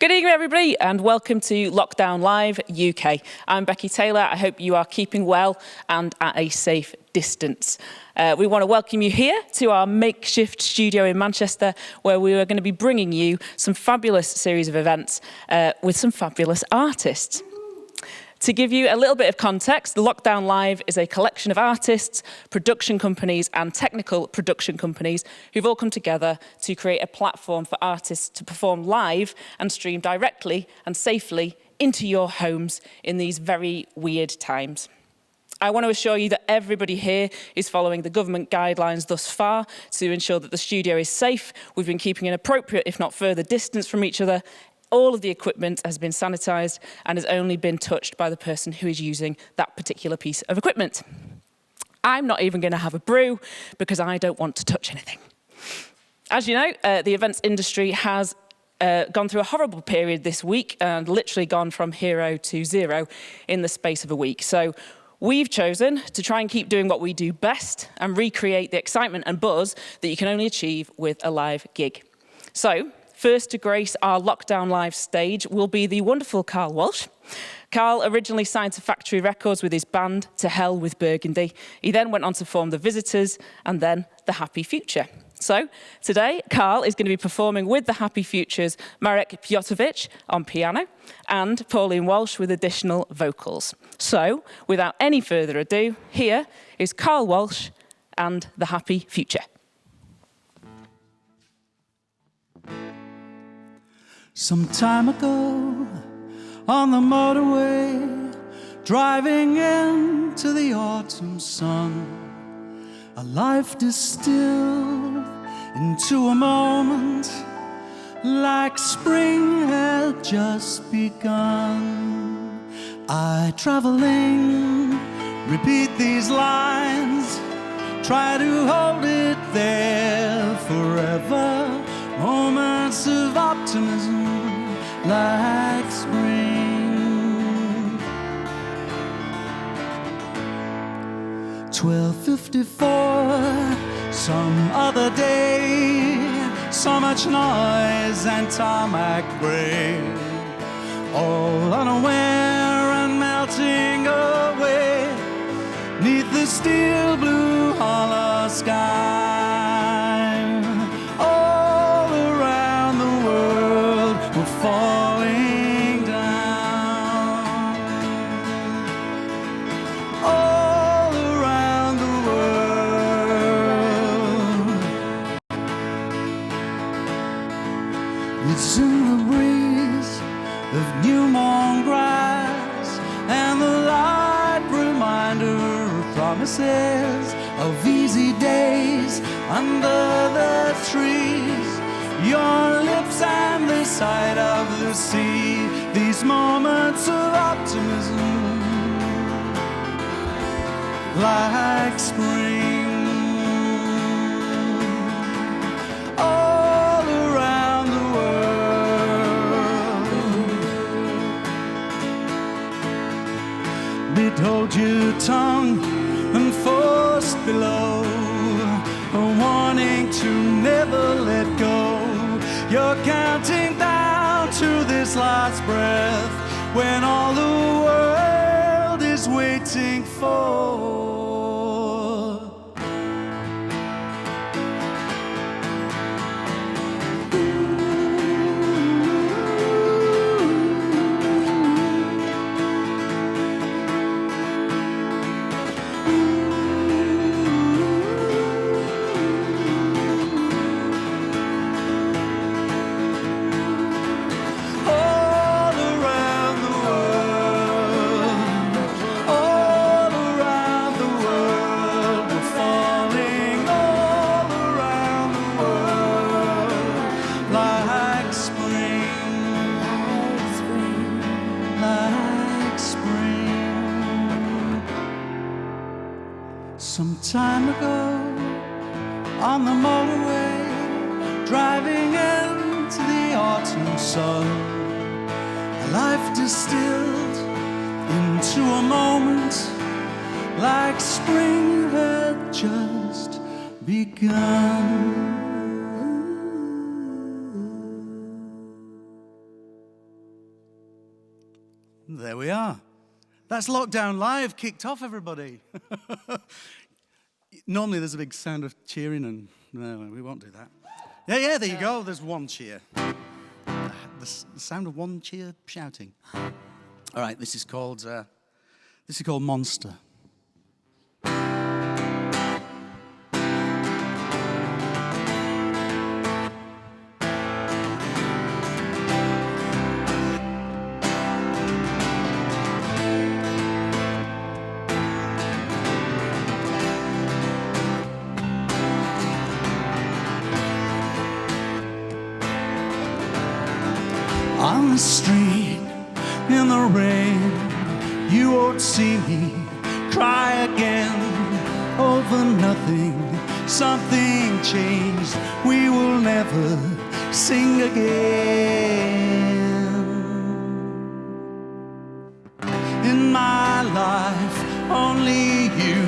Good evening, everybody, and welcome to Lockdown Live UK. I'm Becky Taylor. I hope you are keeping well and at a safe distance. We want to welcome you here to our makeshift studio in Manchester, where we are going to be bringing you some fabulous series of events with some fabulous artists. To give you a little bit of context, Lockdown Live is a collection of artists, production companies and technical production companies who've all come together to create a platform for artists to perform live and stream directly and safely into your homes in these very weird times. I want to assure you that everybody here is following the government guidelines thus far to ensure that the studio is safe. We've been keeping an appropriate, if not further, distance from each other. All of the equipment has been sanitised and has only been touched by the person who is using that particular piece of equipment. I'm not even going to have a brew because I don't want to touch anything. As you know, the events industry has gone through a horrible period this week and literally gone from hero to zero in the space of a week. So we've chosen to try and keep doing what we do best and recreate the excitement and buzz that you can only achieve with a live gig. So, first to grace our Lockdown Live stage will be the wonderful Karl Walsh. Karl originally signed to Factory Records with his band To Hell with Burgundy. He then went on to form The Visitors and then The Happy Future. So today, Karl is going to be performing with The Happy Future's Marek Piotrowicz on piano and Pauline Walsh with additional vocals. So without any further ado, here is Karl Walsh and The Happy Future. Some time ago, on the motorway, driving into the autumn sun, a life distilled into a moment, like spring had just begun. I, traveling, repeat these lines, try to hold it there forever. Moments of optimism like spring. 12:54, some other day, so much noise and tarmac gray, all unaware and melting away neath the steel blue hollow sky. Falling down all around the world. It's in the breeze of new mown grass and the light reminder of promises of easy days under the trees. Your lips and the sight of the sea, these moments of optimism, like spring, all around the world. Bid hold your tongue and force below, a warning to never let go. You're counting down to this last breath when all the world is waiting for. Some time ago, on the motorway, driving into the autumn sun, a life distilled into a moment, like spring had just begun. There we are. That's Lockdown Live kicked off, everybody. Normally there's a big sound of cheering and no, we won't do that. Yeah, there you go. There's one cheer. The sound of one cheer shouting. All right, this is called Monster. On the street, in the rain, you won't see me cry again over nothing. Something changed, we will never sing again. In my life, only you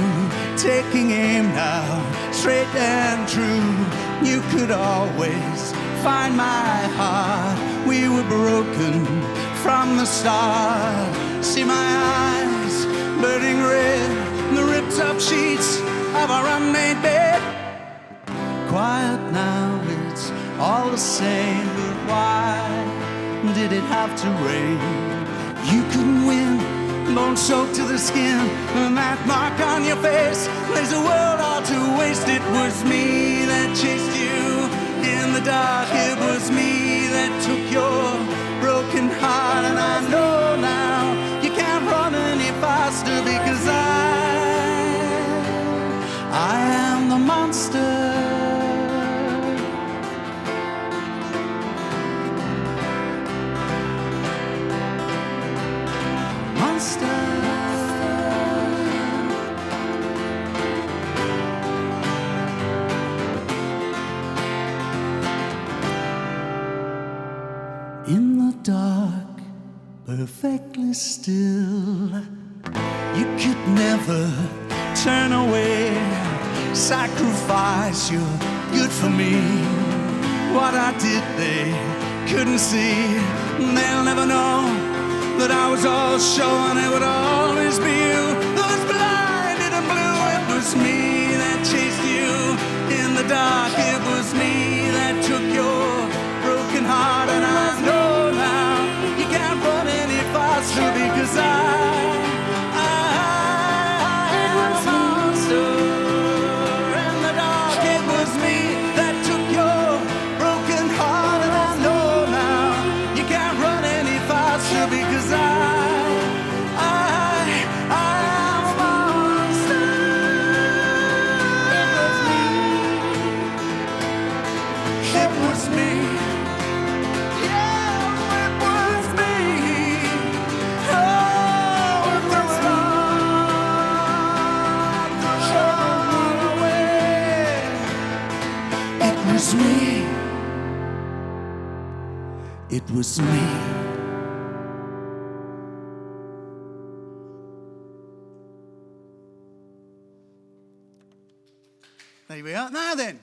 taking aim now, straight and true. You could always find my heart. We were broken from the start. See my eyes burning red, the ripped up sheets of our unmade bed. Quiet now, it's all the same, but why did it have to rain? You couldn't win, bone soaked to the skin, and that mark on your face, there's a world all to waste. It was me that chased you in the dark, it was me that took your broken heart. And I know now you can't run any faster, because I am the monster. In the dark, perfectly still, you could never turn away. Sacrifice, you're good for me. What I did they couldn't see. They'll never know that I was all show, and it would always be you that was blinded and blue. It was me that chased you in the dark. It was me that took your broken heart. And I know now you can't run any faster, because I am a monster. In the dark, it was me that took your broken heart. And I know now you can't run any faster, because I am a monster. It was me. It was me. There we are. Now then,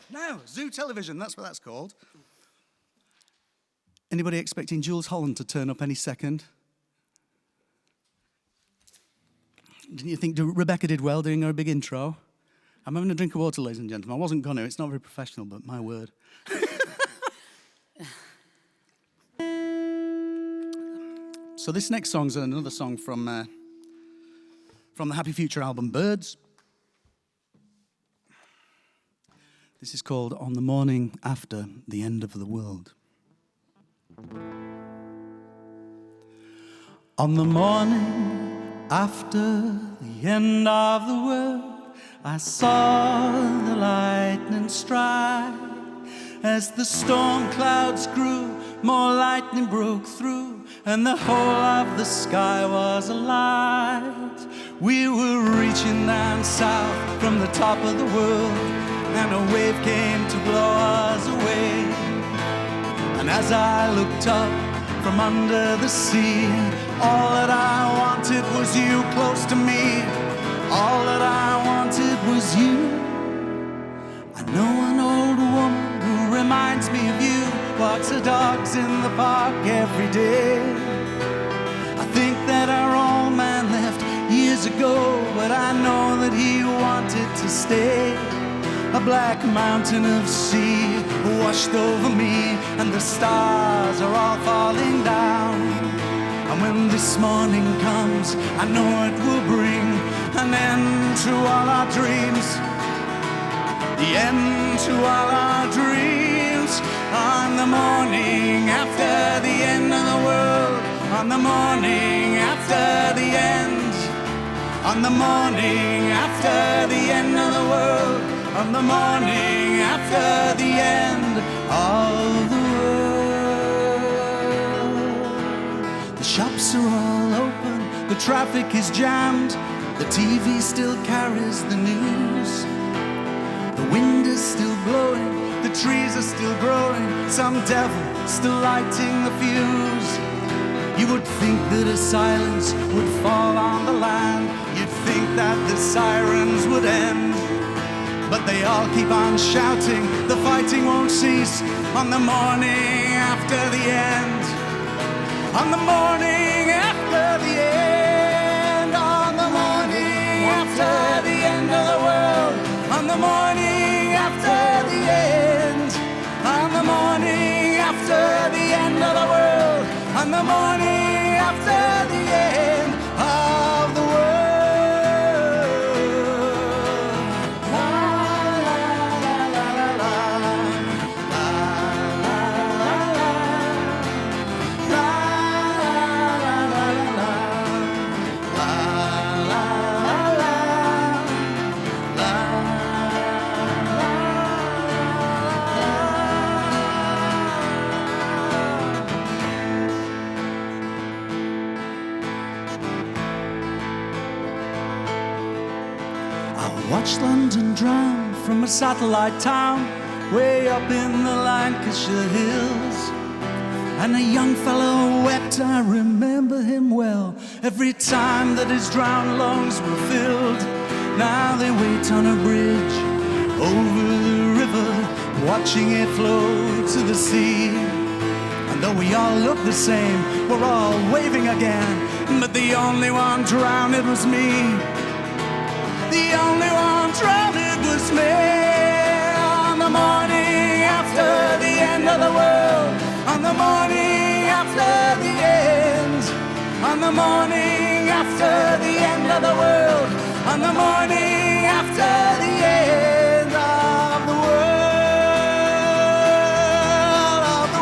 Zoo Television, that's what that's called. Anybody expecting Jules Holland to turn up any second? Didn't you think Rebecca did well doing her big intro? I'm having a drink of water, ladies and gentlemen. I wasn't gonna, it's not very professional, but my word. So this next song's another song from the Happy Future album, Birds. This is called On the Morning After the End of the World. On the morning after the end of the world, I saw the lightning strike. As the storm clouds grew, more lightning broke through, and the whole of the sky was alight. We were reaching down south from the top of the world, and a wave came to blow us away. And as I looked up from under the sea, all that I wanted was you close to me. All that I wanted was you. I know an old woman who reminds me of you, walks her dogs in the park every day. I think that go, but I know that he wanted to stay. A black mountain of sea washed over me, and the stars are all falling down. And when this morning comes, I know it will bring an end to all our dreams. The end to all our dreams. On the morning after the end of the world. On the morning after the end. On the morning after the end of the world. On the morning after the end of the world. The shops are all open, the traffic is jammed, the TV still carries the news. The wind is still blowing, the trees are still growing, some devil still lighting the fuse. You would think that a silence would fall on the land, you'd think that the sirens would end. But they all keep on shouting, the fighting won't cease. On the morning after the end. On the morning after the end. On the morning after the end of the world. On the morning after the end. On the morning after the end of the world. On the morning after the end of the world. Watch London drown from a satellite town way up in the Lancashire hills. And a young fellow wept, I remember him well, every time that his drowned lungs were filled. Now they wait on a bridge over the river, watching it flow to the sea. And though we all look the same, we're all waving again, but the only one drowned was me. The only one drowned was me. On the morning after the end of the world. On the morning after the end. On the morning after the end of the world. On the morning after the end of the world. Of the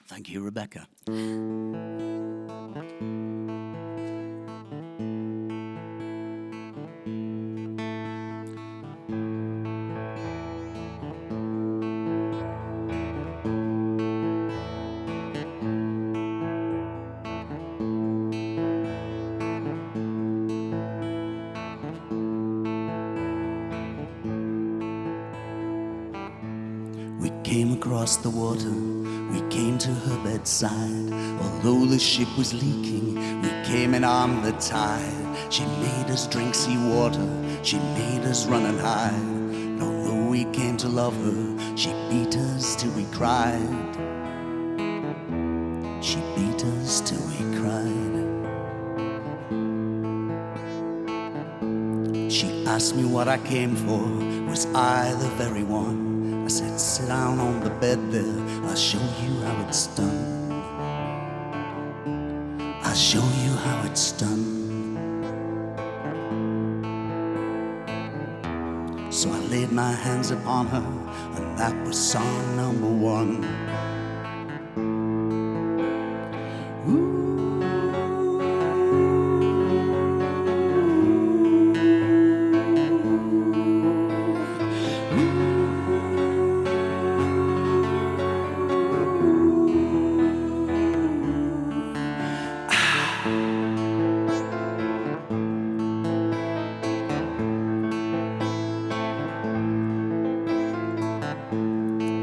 Thank you, Rebecca. We came across the water, we came to her bedside. Although the ship was leaking, we came in on the tide. She made us drink seawater, she made us run and hide. And although we came to love her, she beat us till we cried. She beat us till we cried. She asked me what I came for, was I the very one? I said, sit down on the bed there, I'll show you how it's done. I'll show you how it's done. So I laid my hands upon her, and that was song number one.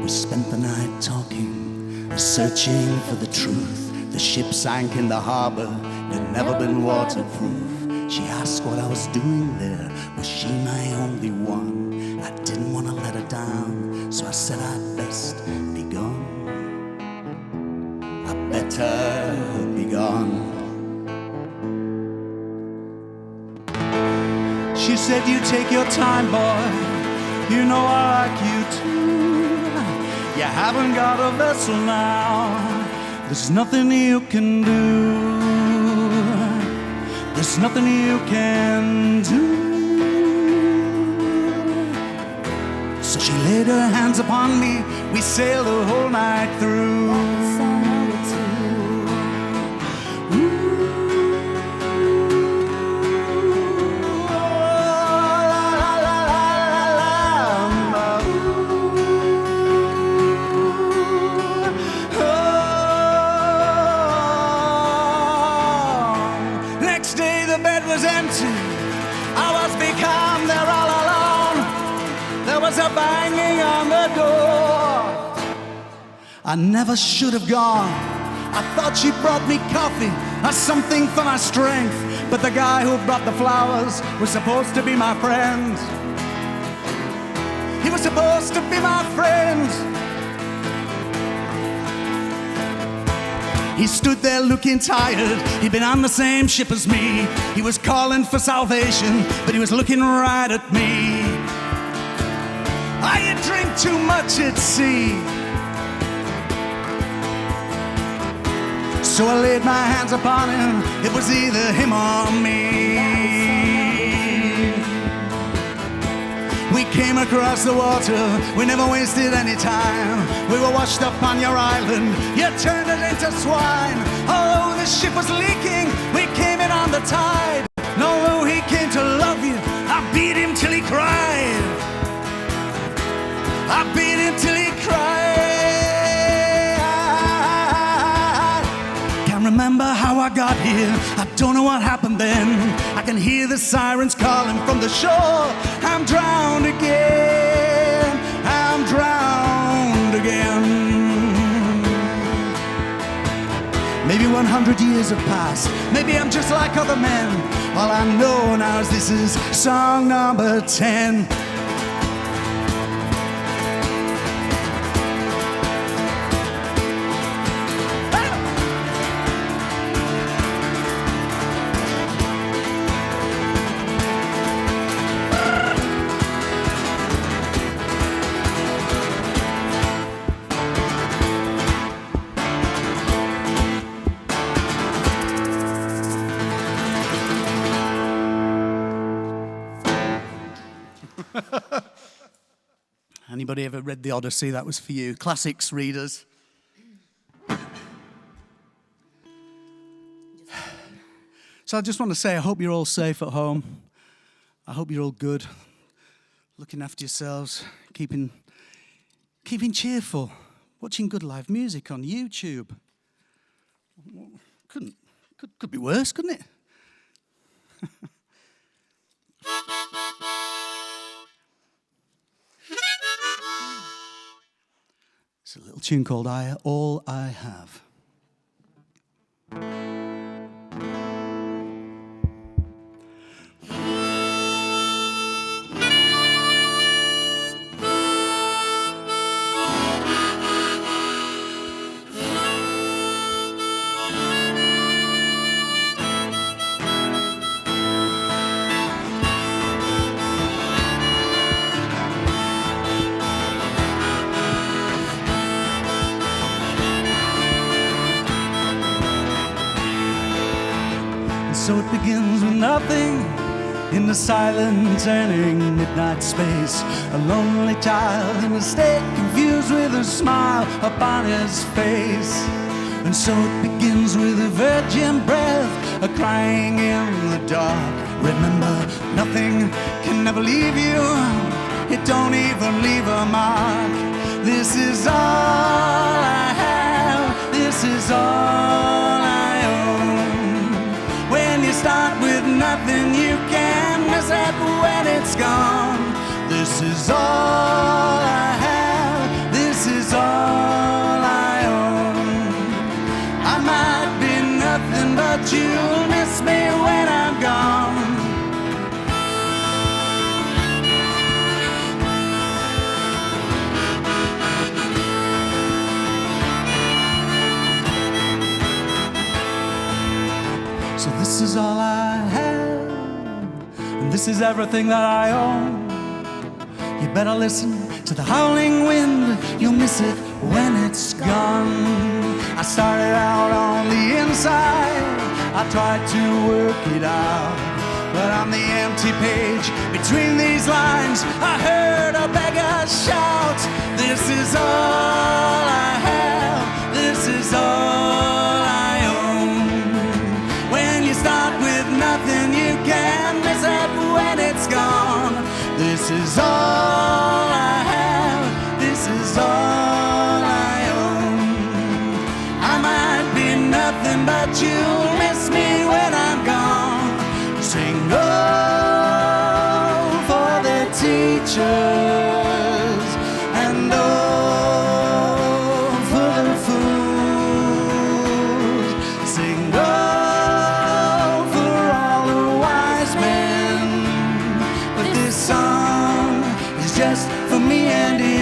We spent the night talking, searching for the truth. The ship sank in the harbor, it had never been waterproof. She asked what I was doing there, was she my only one? I didn't want to let her down, so I said I'd best be gone. I better be gone. She said, you take your time, boy, you know I like you too. You haven't got a vessel now, there's nothing you can do. There's nothing you can do. So she laid her hands upon me, we sailed the whole night through. Empty, I was become there all alone. There was a banging on the door. I never should have gone. I thought she brought me coffee or something for my strength, but the guy who brought the flowers was supposed to be my friend. He was supposed to be my friend. He stood there looking tired, he'd been on the same ship as me. He was calling for salvation, but he was looking right at me. You drink too much at sea. So I laid my hands upon him, it was either him or me. We came across the water, we never wasted any time. We were washed up on your island, you turned it into swine. Although the ship was leaking, we came in on the tide. And although he came to love you, I beat him till he cried. I beat him till he cried. Can't remember how I got here, I don't know what happened then. I can hear the sirens calling from the shore. I'm drowned again, I'm drowned again. Maybe 100 years have passed, maybe I'm just like other men. All I know now is this is song number 10. Anybody ever read the Odyssey? That was for you. Classics readers. So I just want to say I hope you're all safe at home. I hope you're all good, looking after yourselves, keeping cheerful, watching good live music on YouTube. Could be worse, couldn't it? It's a little tune called All I Have. nothing in the silent turning midnight space. A lonely child in a state confused with a smile upon his face. And so it begins with a virgin breath, a crying in the dark. Remember, nothing can never leave you. It don't even leave a mark. This is all I have. This is all I own. When you start with nothing, you can miss it when it's gone. This is all I have. This is all I own. I might be nothing, but you'll miss me when I'm gone. So this is all I have, and this is everything that I own. You better listen to the howling wind, you'll miss it when it's gone. I started out on the inside, I tried to work it out, but on the empty page between these lines, I heard a beggar shout, this is all I have, this is all I own. When you start with nothing, you can miss it when it's gone. This is all I have, this is all I own. I might be nothing, but you'll miss me when I'm gone. Sing oh for the teachers, and oh for the fools. Sing oh for all the wise men. But this song is just for me and you.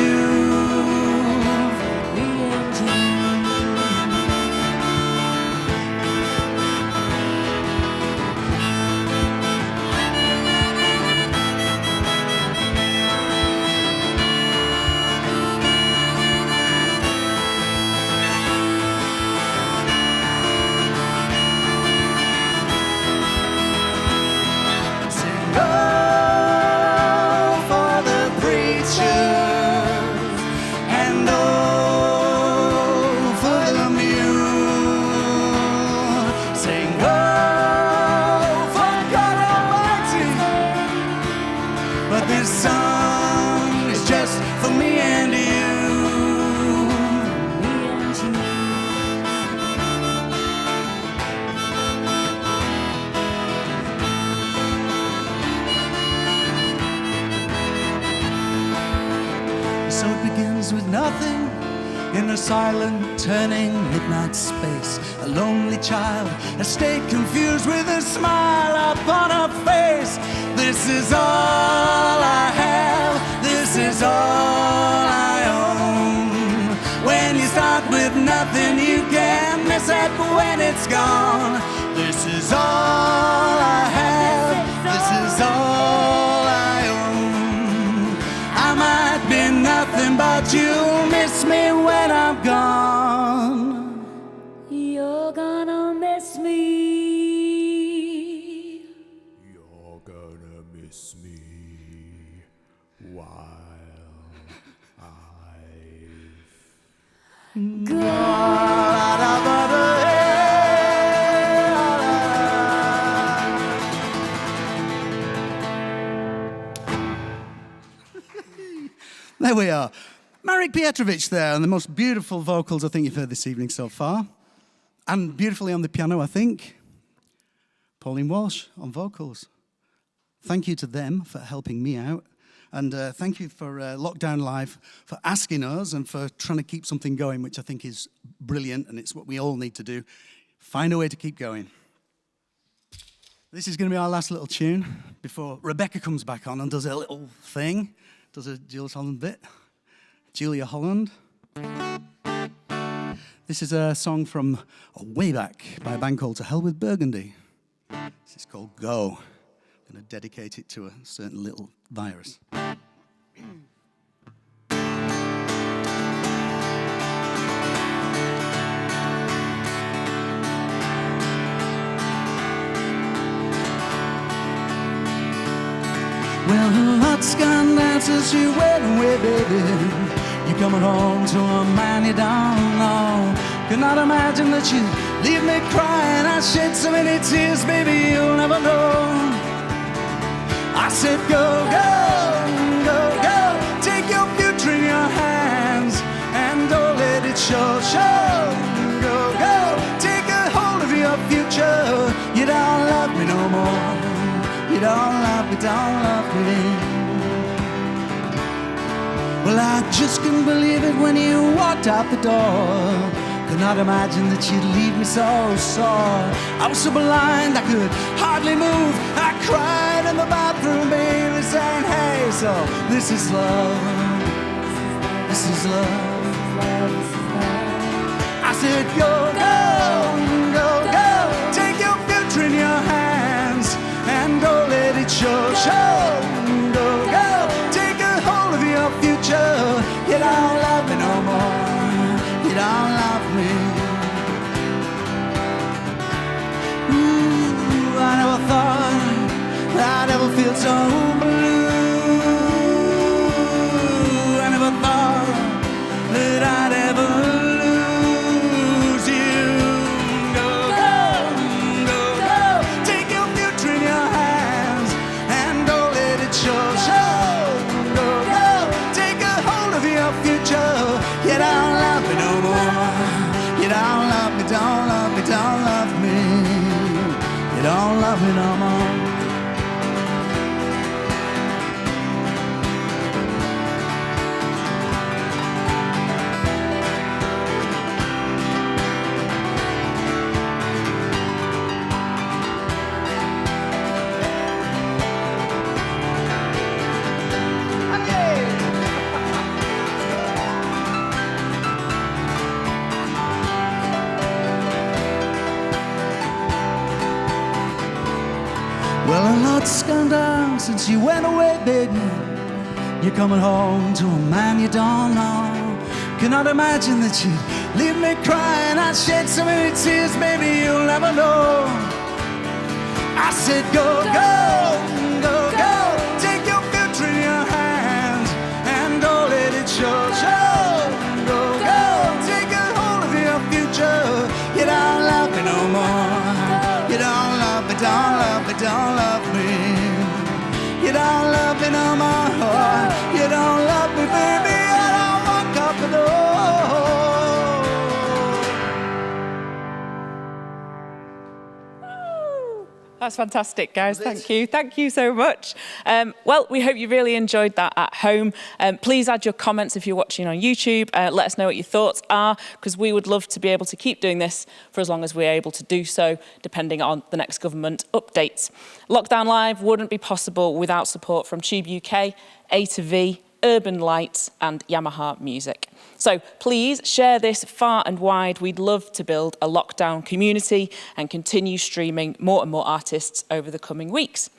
So it begins with nothing in a silent turning midnight space. A lonely child, a state confused with a smile upon her face. This is all I have, this is all I own. When you start with nothing, you can miss it when it's gone. This is all I have, this is all I own. I might be nothing, but you'll miss me when I'm gone. You're gonna miss me. You're gonna miss me while There we are. Marek Pietrovich there, and the most beautiful vocals I think you've heard this evening so far. And beautifully on the piano, I think. Karl Walsh on vocals. Thank you to them for helping me out. And thank you for Lockdown Live for asking us and for trying to keep something going, which I think is brilliant, and it's what we all need to do. Find a way to keep going. This is going to be our last little tune before Rebecca comes back on and does a little thing. Does a Julia Holland bit. Julia Holland. This is a song from way back by a band called To Hell with Burgundy. This is called Go. I'm going to dedicate it to a certain little virus. away, baby. You're coming home to a man you don't know. Could not imagine that you'd leave me crying. I shed so many tears, baby, you'll never know. I said, go, go, go, go. Take your future in your hands and don't let it show, show. Go, go. Take a hold of your future. You don't love me no more. You don't love me, don't love me. Well, I just couldn't believe it when you walked out the door. Could not imagine that you'd leave me so sore. I was so blind I could hardly move. I cried in the bathroom, baby, saying, hey, so this is love. This is love. I said, go, go, go, go. Take your future in your hands and don't let it show, show. Go, go. Take a hold of your future. You don't love me no more. You don't love me. Ooh, I never thought I'd ever feel so blue. I never thought that I'd ever lose you. Go, go, go, go. Take your future in your hands and don't let it show, show. Go, go. Take a hold of your future. You don't love me no more. You don't love me, don't love me, don't love me. You don't love me no more. Well, a lot's gone down since you went away, baby. You're coming home to a man you don't know. Cannot imagine that you'd leave me crying. I shed so many tears, baby, you'll never know. I said, go, go, go, go. Take your future in your hands and don't let it show, show. Go, go. Take a hold of your future. You don't love me no more. You don't love me, don't love me, don't love me. You don't love me no more. You don't love me, baby. I don't walk out the door. That's fantastic, guys. Thank you. Thank you so much. Well, we hope you really enjoyed that at home. Please add your comments if you're watching on YouTube. Let us know what your thoughts are, because we would love to be able to keep doing this for as long as we're able to do so, depending on the next government updates. Lockdown Live wouldn't be possible without support from Tube UK, A to V, Urban Lights and Yamaha Music. So please share this far and wide. We'd love to build a lockdown community and continue streaming more and more artists over the coming weeks.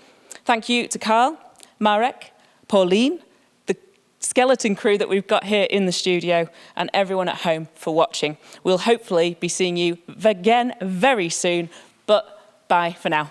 Thank you to Karl, Marek, Pauline, the skeleton crew that we've got here in the studio, and everyone at home for watching. We'll hopefully be seeing you again very soon, but bye for now.